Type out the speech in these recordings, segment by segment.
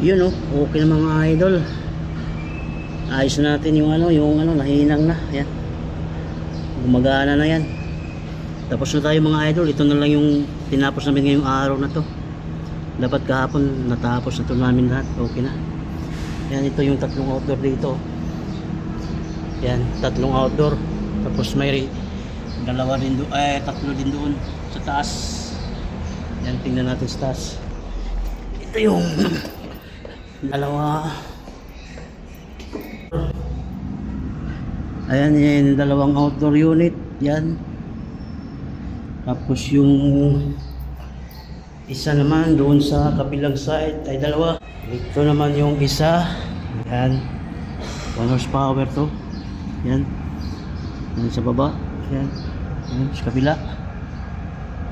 Yun oh, okay na mga idol. Ayos na natin yung nahinang na. Yan. Gumagana na yan. Tapos na tayo mga idol. Ito na lang yung tinapos namin ngayong araw na to. Dapat kahapon natapos na to namin lahat. Okay na. Yan, ito yung tatlong outdoor dito. Yan, tatlong outdoor. Tapos may dalawa din doon, tatlo din doon sa taas. Yan, tingnan natin sa taas. Ito yung dalawa. Ayan, yan dalawang outdoor unit. Yan. Tapos yung isa naman doon sa kabilang side ay dalawa. Ito naman yung isa. Yan. 1 horsepower to. Yan. Yan sa baba. Yan. Yan sa kabila.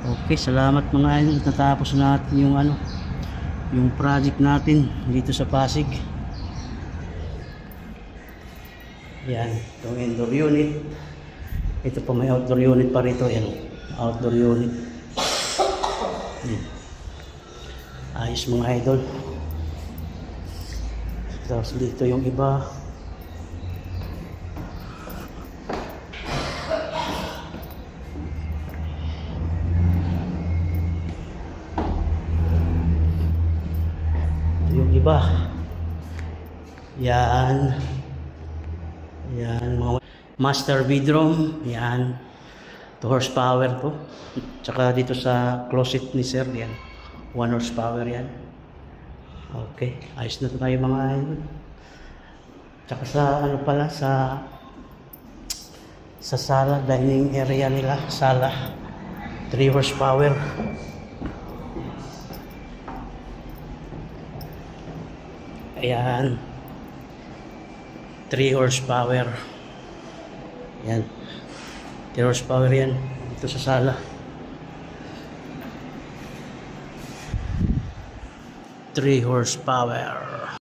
Okay, salamat mga idol. Natapos natin yung yung project natin dito sa Pasig. Yan, itong indoor unit. Ito pa may outdoor unit pa rito. Yan, outdoor unit. Yan. Ayos mga idol. Tapos dito yung iba. Ito yung iba. Yan. Yan, mga master bedroom. Yan, 2 horsepower to. Tsaka dito sa closet ni sir, yan, 1 horsepower yan. Okay, ayos na tayo mga idol. Tsaka sa pala, sa sala, dining area nila, sala, 3 horsepower. Ayan, 3 horsepower. Yan, 3 horsepower yan dito sa sala. 3 horsepower.